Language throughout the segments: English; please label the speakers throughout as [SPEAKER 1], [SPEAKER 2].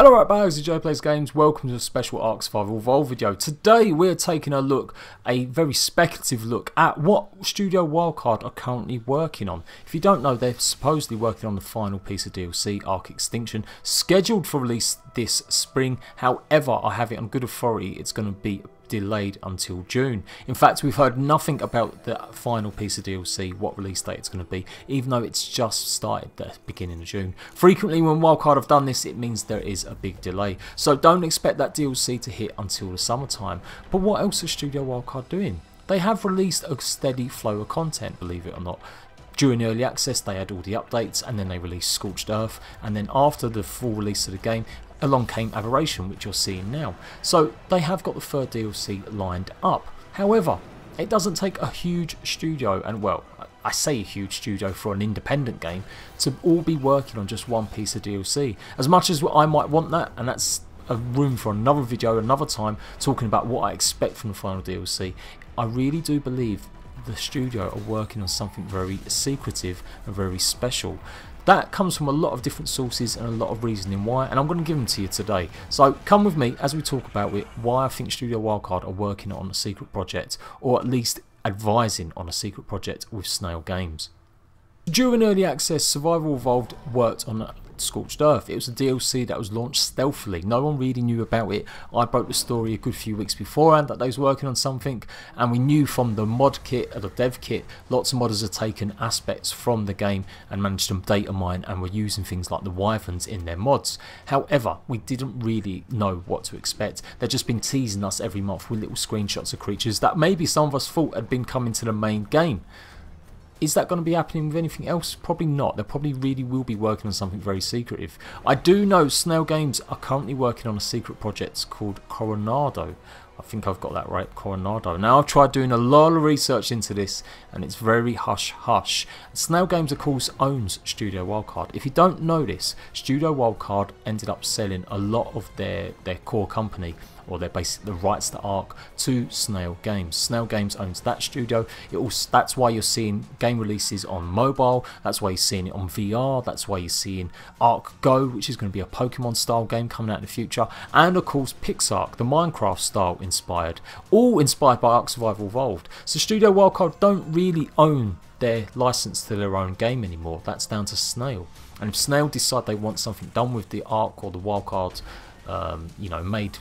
[SPEAKER 1] Hello right bags, it's Jade Plays Games. Welcome to a special ARK Survival Evolved video. Today we're taking a very speculative look at what Studio Wildcard are currently working on. If you don't know, they're supposedly working on the final piece of DLC, ARK Extinction, scheduled for release this spring. However, I have it on good authority, it's going to be delayed until June. In fact, we've heard nothing about the final piece of DLC, what release date it's going to be, even though it's just started the beginning of June. Frequently when Wildcard have done this, it means there is a big delay, so don't expect that DLC to hit until the summertime. But what else is Studio Wildcard doing? They have released a steady flow of content, believe it or not. During early access they had all the updates, and then they released Scorched Earth, and then after the full release of the game, along came Aberration, which you're seeing now. So they have got the third DLC lined up. However, it doesn't take a huge studio, and well, I say a huge studio for an independent game, to all be working on just one piece of DLC. As much as I might want that, and that's a room for another video another time, talking about what I expect from the final DLC, I really do believe the studio are working on something very secretive and very special. That comes from a lot of different sources and a lot of reasoning why, and I'm going to give them to you today. So come with me as we talk about it, why I think Studio Wildcard are working on a secret project, or at least advising on a secret project with Snail Games. During early access, Survival Evolved worked on Scorched Earth. It was a DLC that was launched stealthily. No one really knew about it. I broke the story a good few weeks beforehand that they was working on something, and we knew from the mod kit or the dev kit, lots of modders had taken aspects from the game and managed to data mine and were using things like the wyverns in their mods. However, we didn't really know what to expect. They've just been teasing us every month with little screenshots of creatures that maybe some of us thought had been coming to the main game. Is that going to be happening with anything else? Probably not. They probably really will be working on something very secretive. I do know Snail Games are currently working on a secret project called Coronado. I think I've got that right, Coronado. Now I've tried doing a lot of research into this, and it's very hush hush. Snail Games of course owns Studio Wildcard. If you don't know this, Studio Wildcard ended up selling a lot of their core company, or their basically the rights to ARK, to Snail Games. Snail Games owns that studio. That's why you're seeing game releases on mobile, that's why you're seeing it on VR, that's why you're seeing ARK Go, which is going to be a Pokemon style game coming out in the future, and of course PixARK, the Minecraft style inspired, all inspired by ARK Survival Evolved. So Studio Wildcard don't really own their license to their own game anymore. That's down to Snail, and if Snail decide they want something done with the ARK or the Wildcard made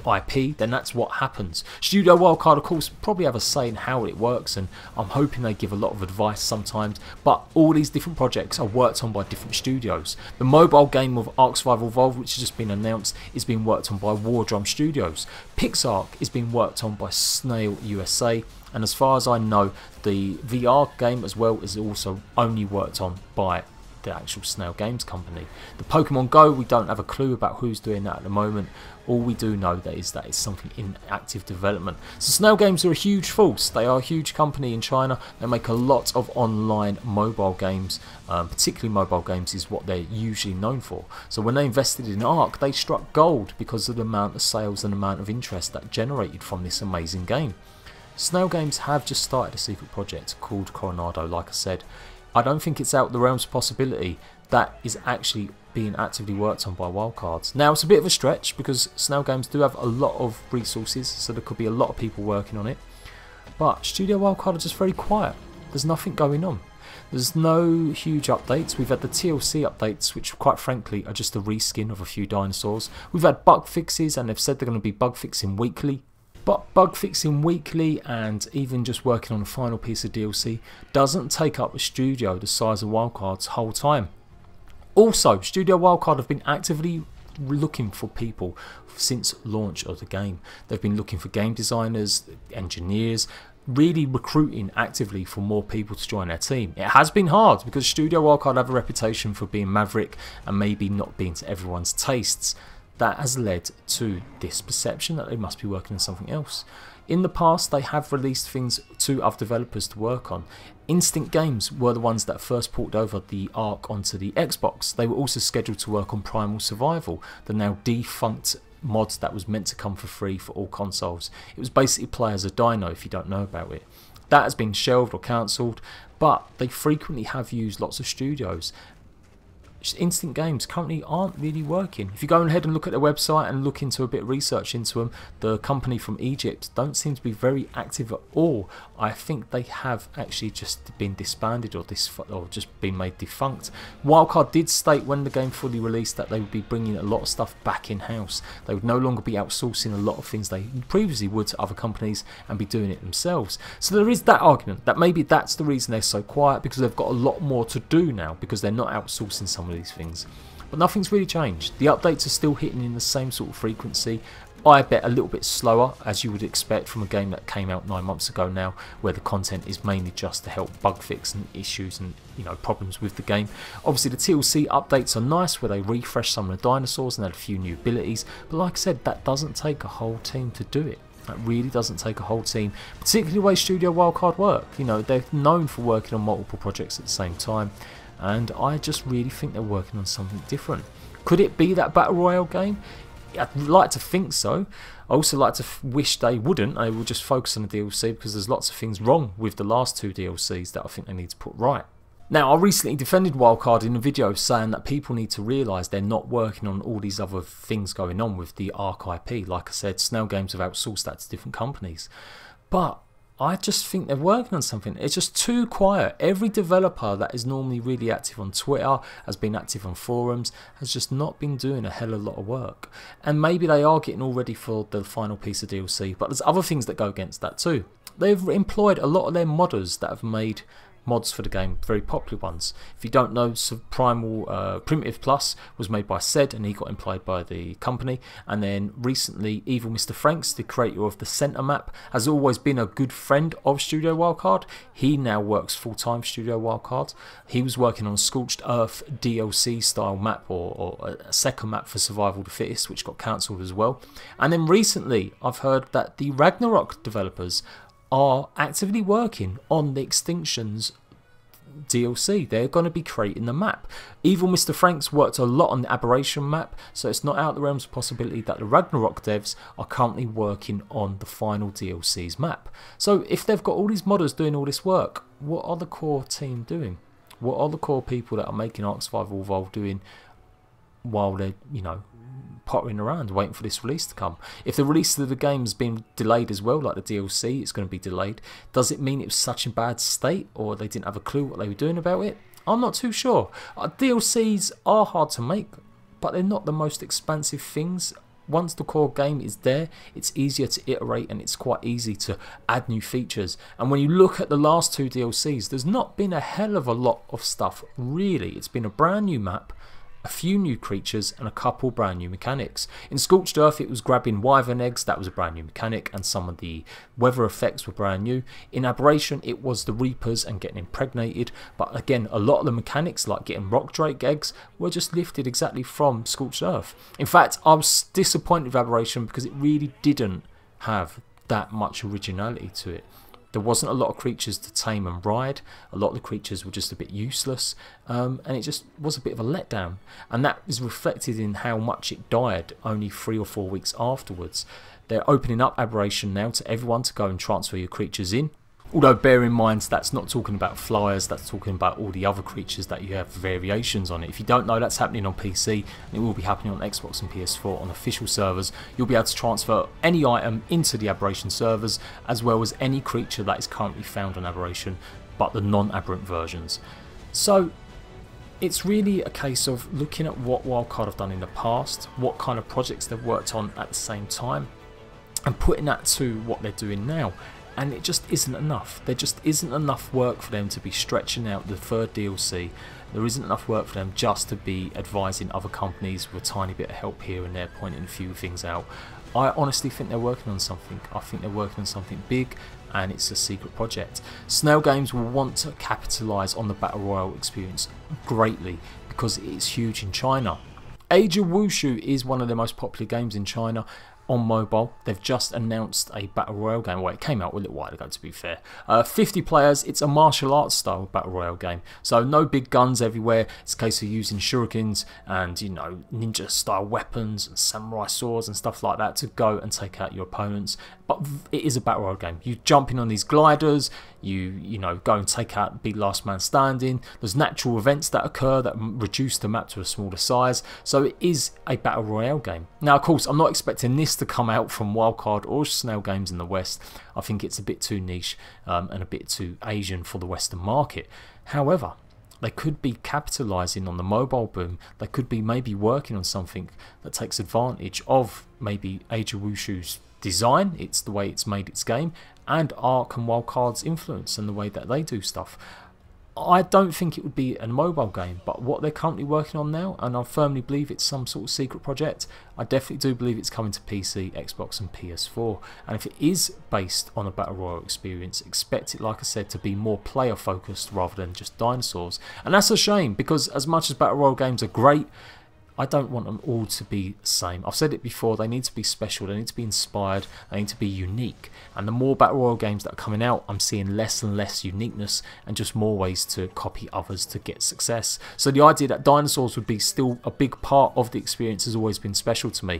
[SPEAKER 1] IP, then that's what happens. Studio Wildcard of course probably have a say in how it works, and I'm hoping they give a lot of advice sometimes, but all these different projects are worked on by different studios. The mobile game of ARK Survival Evolved, which has just been announced, is being worked on by War Drum Studios. PixARK is being worked on by Snail USA, and as far as I know, the VR game as well is also only worked on by the actual Snail Games company. The Pokemon Go, we don't have a clue about who's doing that at the moment. All we do know is that it's something in active development. So Snail Games are a huge force. They are a huge company in China. They make a lot of online mobile games, particularly mobile games is what they're usually known for. So when they invested in ARK, they struck gold because of the amount of sales and amount of interest that generated from this amazing game. Snail Games have just started a secret project called Coronado, like I said. I don't think it's out of the realms of possibility that is actually being actively worked on by Wildcards. Now it's a bit of a stretch because Snail Games do have a lot of resources, so there could be a lot of people working on it, but Studio Wildcard are just very quiet. There's nothing going on. There's no huge updates. We've had the TLC updates, which quite frankly are just a reskin of a few dinosaurs. We've had bug fixes, and they've said they're going to be bug fixing weekly. But bug fixing weekly and even just working on a final piece of DLC doesn't take up a studio the size of Wildcard's whole time. Also, Studio Wildcard have been actively looking for people since launch of the game. They've been looking for game designers, engineers, really recruiting actively for more people to join their team. It has been hard because Studio Wildcard have a reputation for being maverick and maybe not being to everyone's tastes. That has led to this perception that they must be working on something else. In the past, they have released things to other developers to work on. Instinct Games were the ones that first ported over the ARK onto the Xbox. They were also scheduled to work on Primal Survival, the now defunct mod that was meant to come for free for all consoles. It was basically play as a dino if you don't know about it. That has been shelved or cancelled, but they frequently have used lots of studios. Instinct Games currently aren't really working. If you go ahead and look at their website and look into a bit of research into them, the company from Egypt don't seem to be very active at all. I think they have actually just been disbanded or just been made defunct. Wildcard did state when the game fully released that they would be bringing a lot of stuff back in-house. They would no longer be outsourcing a lot of things they previously would to other companies and be doing it themselves. So there is that argument that maybe that's the reason they're so quiet, because they've got a lot more to do now because they're not outsourcing some of these things. But nothing's really changed. The updates are still hitting in the same sort of frequency. I bet a little bit slower, as you would expect from a game that came out 9 months ago now, where the content is mainly just to help bug fix and issues and problems with the game. Obviously the TLC updates are nice, where they refresh some of the dinosaurs and add a few new abilities, but like I said, that doesn't take a whole team to do it. That really doesn't take a whole team, particularly the way Studio Wildcard work. They're known for working on multiple projects at the same time, and I just really think they're working on something different. Could it be that Battle Royale game? I'd like to think so. I also like to wish they wouldn't. They will just focus on the DLC, because there's lots of things wrong with the last 2 DLCs that I think they need to put right. Now, I recently defended Wildcard in a video saying that people need to realise they're not working on all these other things going on with the ARK IP. Like I said, Snail Games have outsourced that to different companies. But I just think they're working on something. It's just too quiet. Every developer that is normally really active on Twitter, has been active on forums, has just not been doing a hell of a lot of work. And maybe they are getting all ready for the final piece of DLC, but there's other things that go against that too. They've employed a lot of their modders that have made mods for the game, very popular ones. If you don't know, Primitive Plus was made by Ced, and he got employed by the company. And then recently, Evil Mr. Franks, the creator of the Center map, has always been a good friend of Studio Wildcard. He now works full-time for Studio Wildcard. He was working on a Scorched Earth DLC style map, or a second map for Survival of the Fittest, which got cancelled as well. And then recently, I've heard that the Ragnarok developers are actively working on the Extinctions DLC. They're going to be creating the map. Evil Mr. Franks worked a lot on the Aberration map, so it's not out of the realms of possibility that the Ragnarok devs are currently working on the final DLC's map. So if they've got all these modders doing all this work, what are the core team doing? What are the core people that are making ARK Survival Evolved doing while they're, pottering around waiting for this release to come? If the release of the game has been delayed as well, like the DLC, it's going to be delayed. Does it mean it was such a bad state, or they didn't have a clue what they were doing about it? I'm not too sure. DLCs are hard to make, but they're not the most expensive things. Once the core game is there, it's easier to iterate, and it's quite easy to add new features. And when you look at the last 2 DLCs, there's not been a hell of a lot of stuff, really. It's been a brand new map, a few new creatures, and a couple brand new mechanics. In Scorched Earth, it was grabbing wyvern eggs, that was a brand new mechanic, and some of the weather effects were brand new. In Aberration, it was the Reapers and getting impregnated, but again, a lot of the mechanics, like getting rock drake eggs, were just lifted exactly from Scorched Earth. In fact, I was disappointed with Aberration because it really didn't have that much originality to it. There wasn't a lot of creatures to tame and ride. A lot of the creatures were just a bit useless, and it just was a bit of a letdown. And that is reflected in how much it died only 3 or 4 weeks afterwards. They're opening up Aberration now to everyone to go and transfer your creatures in. Although bear in mind, that's not talking about flyers, that's talking about all the other creatures that you have variations on it. If you don't know, that's happening on PC, and it will be happening on Xbox and PS4 on official servers. You'll be able to transfer any item into the Aberration servers, as well as any creature that is currently found on Aberration, but the non-aberrant versions. So it's really a case of looking at what Wildcard have done in the past, what kind of projects they've worked on at the same time, and putting that to what they're doing now. And it just isn't enough. There just isn't enough work for them to be stretching out the 3rd DLC. There isn't enough work for them just to be advising other companies with a tiny bit of help here and there, pointing a few things out. I honestly think they're working on something. I think they're working on something big, and it's a secret project. Snail Games will want to capitalise on the Battle Royale experience greatly, because it is huge in China. Age of Wushu is one of the most popular games in China, on mobile. They've just announced a Battle Royale game. Well, it came out a little while ago, to be fair. 50 players. It's a martial arts style Battle Royale game. So no big guns everywhere. It's a case of using shurikens and, you know, ninja style weapons and samurai swords and stuff like that to go and take out your opponents. But it is a Battle Royale game. You jump in on these gliders. You know, go and take out, be last man standing. There's natural events that occur that reduce the map to a smaller size. So it is a Battle Royale game. Now, of course, I'm not expecting this to come out from Wildcard or Snail Games in the West. I think it's a bit too niche and a bit too Asian for the Western market. However, they could be capitalising on the mobile boom. They could be maybe working on something that takes advantage of maybe Asia Wushu's design. It's the way it's made its game, and ARK and Wildcard's influence and the way that they do stuff. I don't think it would be a mobile game, but what they're currently working on now, and I firmly believe it's some sort of secret project, I definitely do believe it's coming to PC, Xbox and PS4. And if it is based on a Battle Royale experience, expect it, like I said, to be more player focused rather than just dinosaurs. And that's a shame, because as much as Battle Royale games are great, I don't want them all to be the same. I've said it before, they need to be special, they need to be inspired, they need to be unique. And the more Battle Royale games that are coming out, I'm seeing less and less uniqueness and just more ways to copy others to get success. So the idea that dinosaurs would be still a big part of the experience has always been special to me.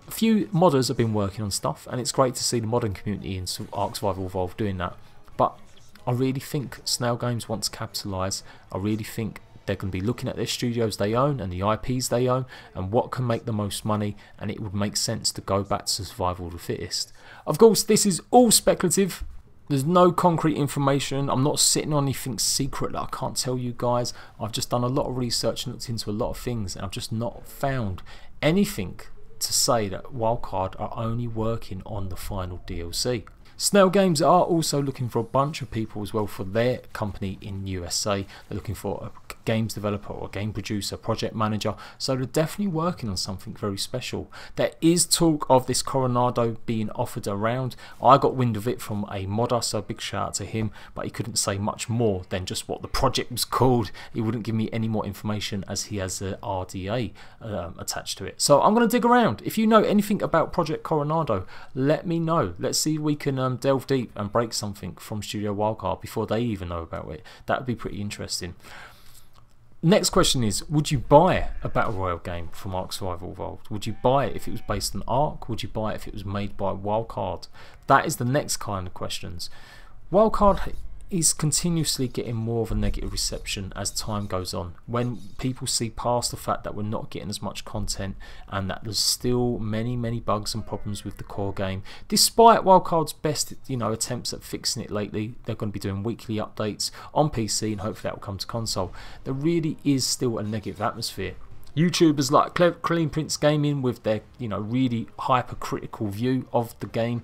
[SPEAKER 1] A few modders have been working on stuff, and it's great to see the modding community in ARK Survival Evolved doing that. But I really think Snail Games wants to capitalise. I really think they're going to be looking at their studios they own and the IPs they own and what can make the most money, and it would make sense to go back to survival of the fittest. Of course, this is all speculative. There's no concrete information. I'm not sitting on anything secret that I can't tell you guys. I've just done a lot of research and looked into a lot of things, and I've just not found anything to say that Wildcard are only working on the final DLC. Snail Games are also looking for a bunch of people as well for their company in USA. They're looking for a games developer or a game producer, project manager, so they're definitely working on something very special. There is talk of this Coronado being offered around. I got wind of it from a modder, so a big shout out to him, but he couldn't say much more than just what the project was called. He wouldn't give me any more information as he has the RDA attached to it. So I'm going to dig around. If you know anything about Project Coronado, let me know. Let's see if we can delve deep and break something from Studio Wildcard before they even know about it. That would be pretty interesting. Next question is, would you buy a Battle Royale game from ARK Survival Evolved? Would you buy it if it was based on ARK? Would you buy it if it was made by Wildcard? That is the next kind of questions. Wildcard is continuously getting more of a negative reception as time goes on. When people see past the fact that we're not getting as much content and that there's still many bugs and problems with the core game, despite Wildcard's best attempts at fixing it lately. They're going to be doing weekly updates on PC and hopefully that will come to console. There really is still a negative atmosphere. YouTubers like Clean Prince Gaming with their really hypercritical view of the game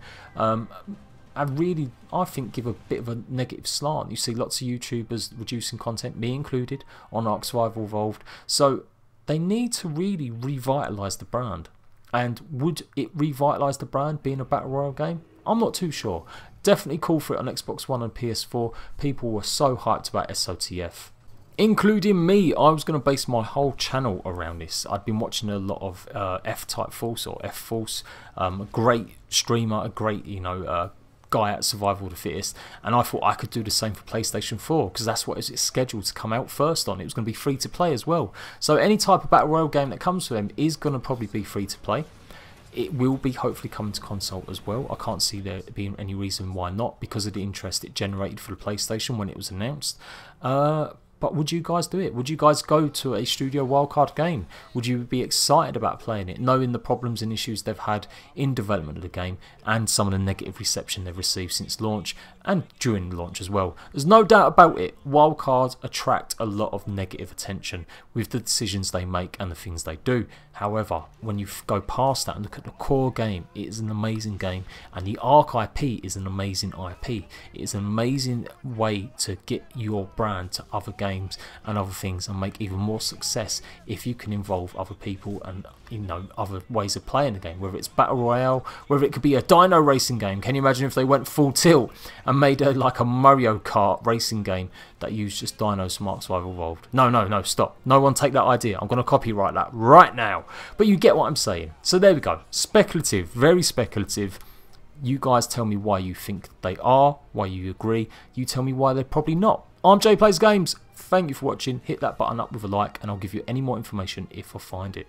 [SPEAKER 1] I think give a bit of a negative slant. You see lots of YouTubers reducing content, me included, on ARK Survival Evolved. So they need to really revitalise the brand. And would it revitalise the brand being a Battle Royale game? I'm not too sure. Definitely call for it on Xbox One and PS4. People were so hyped about SOTF. Including me. I was going to base my whole channel around this. I'd been watching a lot of F-Type Force or F-Force. A great streamer, a great, guy at Survival of the Fittest, and I thought I could do the same for PlayStation 4 because that's what it's scheduled to come out first on. It was going to be free to play as well. So any type of Battle Royale game that comes to them is going to probably be free to play. It will be hopefully coming to console as well. I can't see there being any reason why not, because of the interest it generated for the PlayStation when it was announced. But would you guys do it? Would you guys go to a Studio Wildcard game? Would you be excited about playing it, knowing the problems and issues they've had in development of the game and some of the negative reception they've received since launch and during launch as well? There's no doubt about it, Wildcards attract a lot of negative attention with the decisions they make and the things they do. However, when you go past that and look at the core game, it is an amazing game, and the ARK IP is an amazing IP. It is an amazing way to get your brand to other games games and other things and make even more success if you can involve other people and, you know, other ways of playing the game, whether it's battle royale, whether it could be a dino racing game. Can you imagine if they went full tilt and made like a Mario Kart racing game that used just Dino Smart Survival Evolved? No, stop. No one take that idea. I'm going to copyright that right now. But you get what I'm saying. So there we go. Speculative, very speculative. You guys tell me why you think they are, why you agree. You tell me why they're probably not. I'm Jade Plays Games. Thank you for watching. Hit that button up with a like and I'll give you any more information if I find it.